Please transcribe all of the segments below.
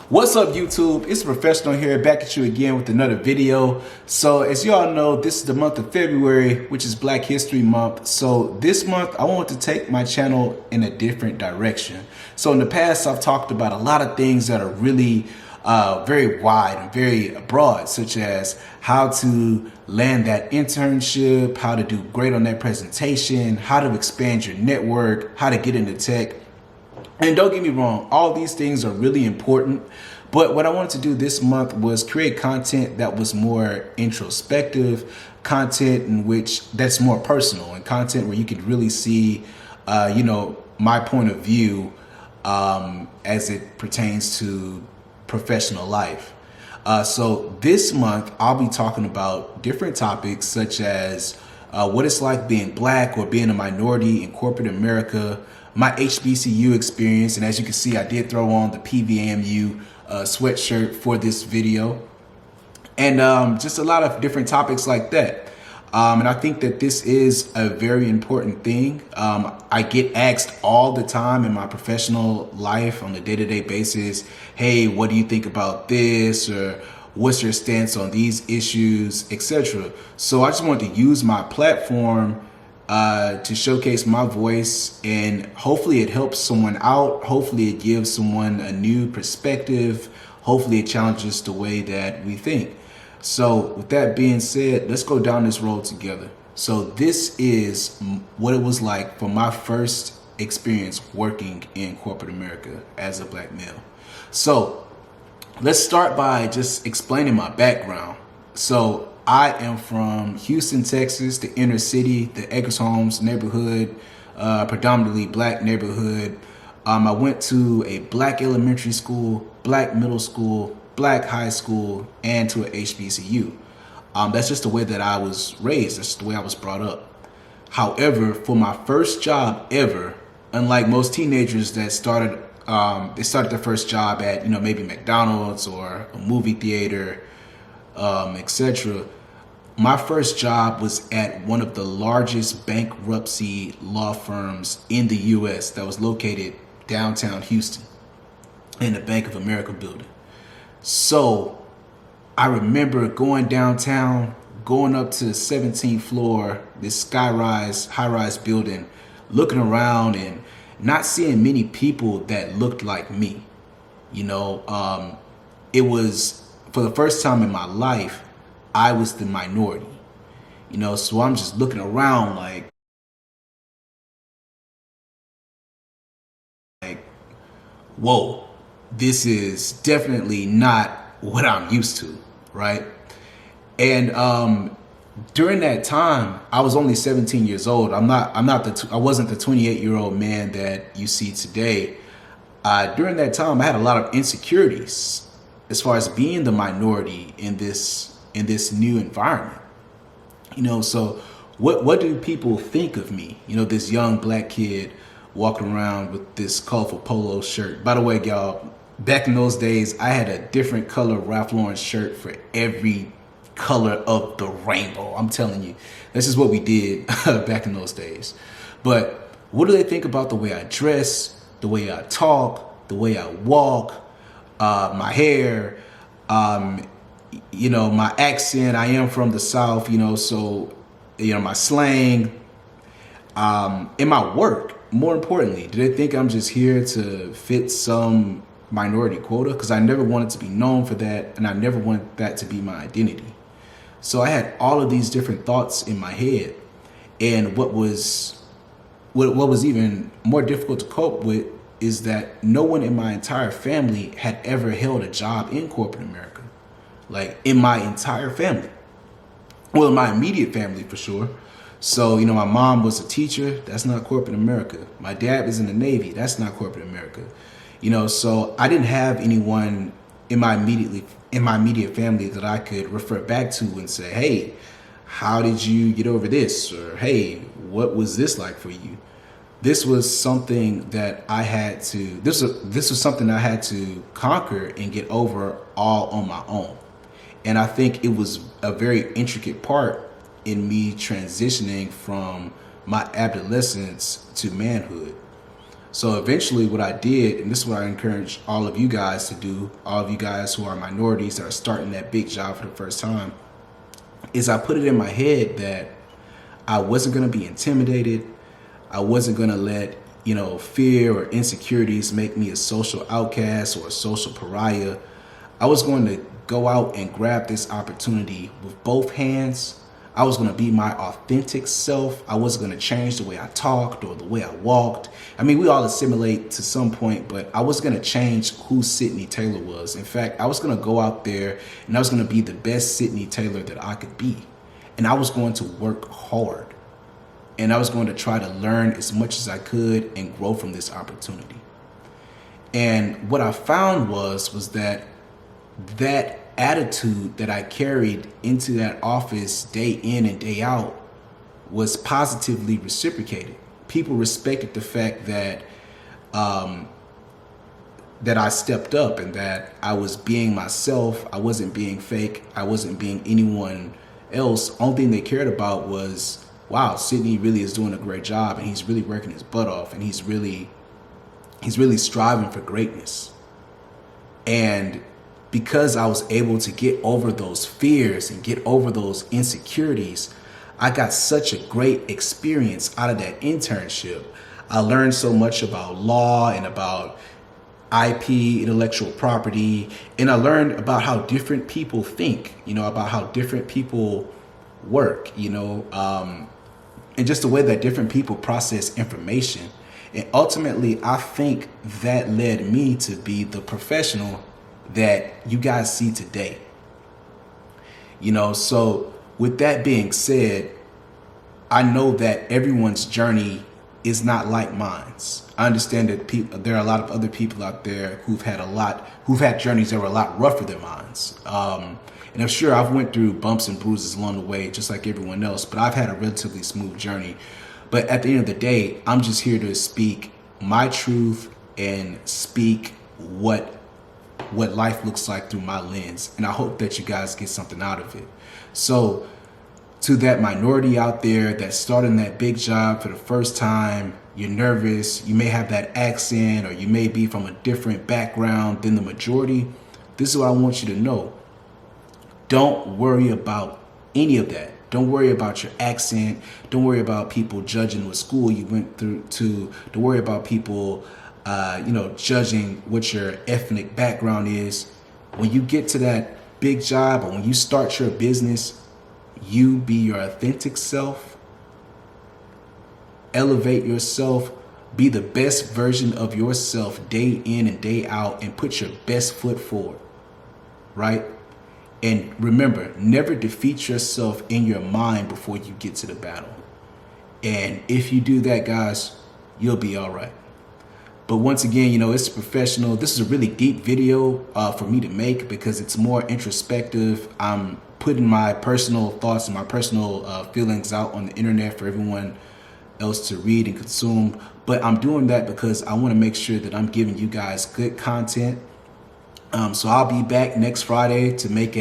What's up, YouTube? It's Professional here, back at you again with another video. So as you all know, this is the month of February, which is Black History Month. So this month I want to take my channel in a different direction. So in the past, I've talked about a lot of things that are really very wide and very broad, such as how to land that internship, how to do great on that presentation, how to expand your network, how to get into tech. And don't get me wrong, all these things are really important, but what I wanted to do this month was create content that was more introspective, content in which that's more personal, and content where you could really see, my point of view as it pertains to professional life. So this month, I'll be talking about different topics such as what it's like being Black or being a minority in corporate America, my HBCU experience, and as you can see, I did throw on the PVAMU sweatshirt for this video, and just a lot of different topics like that. And I think that this is a very important thing. I get asked all the time in my professional life on a day-to-day basis, hey, what do you think about this? Or what's your stance on these issues, etc. So I just want to use my platform to showcase my voice, and hopefully it helps someone out. Hopefully it gives someone a new perspective. Hopefully it challenges the way that we think. So with that being said, let's go down this road together. So this is what it was like for my first experience working in corporate America as a Black male. So let's start by just explaining my background. So I am from Houston, Texas, the inner city, the Acres Homes neighborhood, predominantly Black neighborhood. I went to a Black elementary school, Black middle school, Black high school, and to an HBCU. That's just the way that I was raised. That's just the way I was brought up. However, for my first job ever, unlike most teenagers that started their first job at, maybe McDonald's or a movie theater, etc. My first job was at one of the largest bankruptcy law firms in the U.S. that was located downtown Houston in the Bank of America building. So I remember going downtown, going up to the 17th floor, this high-rise building, looking around and not seeing many people that looked like me. It was, for the first time in my life, I was the minority, so I'm just looking around like, whoa, this is definitely not what I'm used to, right? And during that time, I was only 17 years old. I wasn't the 28-year-old man that you see today. During that time, I had a lot of insecurities as far as being the minority in this new environment. So what do people think of me? This young Black kid walking around with this colorful polo shirt. By the way, y'all, back in those days, I had a different color Ralph Lauren shirt for every color of the rainbow. I'm telling you, this is what we did back in those days. But what do they think about the way I dress, the way I talk, the way I walk, my hair, my accent? I am from the South, so, my slang, in my work. More importantly, do they think I'm just here to fit some minority quota? Because I never wanted to be known for that, and I never wanted that to be my identity. So I had all of these different thoughts in my head, and what was even more difficult to cope with is that no one in my entire family had ever held a job in corporate America. Like, in my entire family. Well, in my immediate family for sure. So, my mom was a teacher. That's not corporate America. My dad was in the Navy. That's not corporate America. So I didn't have anyone in my immediate family that I could refer back to and say, hey, how did you get over this? Or, hey, what was this like for you? This was something that I had to, this was something I had to conquer and get over all on my own. And I think it was a very intricate part in me transitioning from my adolescence to manhood. So eventually what I did, and this is what I encourage all of you guys to do, all of you guys who are minorities that are starting that big job for the first time, is I put it in my head that I wasn't going to be intimidated. I wasn't going to let, fear or insecurities make me a social outcast or a social pariah. I was going to go out and grab this opportunity with both hands. I was going to be my authentic self. I wasn't going to change the way I talked or the way I walked. I mean, we all assimilate to some point, but I was going to change who Sydney Taylor was. In fact, I was going to go out there and I was going to be the best Sydney Taylor that I could be. And I was going to work hard. And I was going to try to learn as much as I could and grow from this opportunity. And what I found was that attitude that I carried into that office day in and day out was positively reciprocated. People respected the fact that that I stepped up and that I was being myself. I wasn't being fake. I wasn't being anyone else. Only thing they cared about was, wow, Sydney really is doing a great job and he's really working his butt off and he's really striving for greatness. And because I was able to get over those fears and get over those insecurities, I got such a great experience out of that internship. I learned so much about law and about IP, intellectual property, and I learned about how different people think, about how different people work, and just the way that different people process information. And ultimately, I think that led me to be the professional that you guys see today. So with that being said, I know that everyone's journey is not like mine's. I understand that there are a lot of other people out there who've had journeys that were a lot rougher than mine's. And I'm sure I've went through bumps and bruises along the way, just like everyone else, but I've had a relatively smooth journey. But at the end of the day, I'm just here to speak my truth and speak what life looks like through my lens. And I hope that you guys get something out of it. So to that minority out there that's starting that big job for the first time, you're nervous, you may have that accent, or you may be from a different background than the majority. This is what I want you to know. Don't worry about any of that. Don't worry about your accent. Don't worry about people judging what school you went through to. Don't worry about people judging what your ethnic background is. When you get to that big job or when you start your business, you be your authentic self, elevate yourself, be the best version of yourself day in and day out, and put your best foot forward, right? And remember, never defeat yourself in your mind before you get to the battle. And if you do that, guys, you'll be all right. But once again, it's professional. This is a really deep video for me to make because it's more introspective. I'm putting my personal thoughts and my personal feelings out on the internet for everyone else to read and consume. But I'm doing that because I want to make sure that I'm giving you guys good content. So I'll be back next Friday to make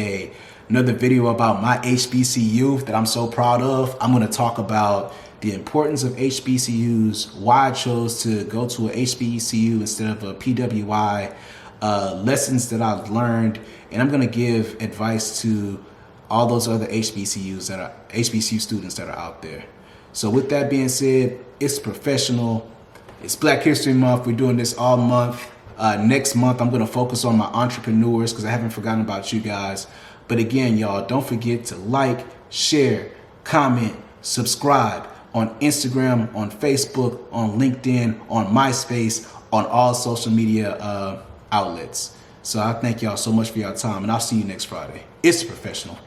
another video about my HBCU that I'm so proud of. I'm going to talk about the importance of HBCUs, why I chose to go to a HBCU instead of a PWI, lessons that I've learned, and I'm going to give advice to all those other HBCU students that are out there. So with that being said, it's professional. It's Black History Month. We're doing this all month. Next month, I'm going to focus on my entrepreneurs because I haven't forgotten about you guys. But again, y'all, don't forget to like, share, comment, subscribe on Instagram, on Facebook, on LinkedIn, on MySpace, on all social media outlets. So I thank y'all so much for your time, and I'll see you next Friday. It's professional.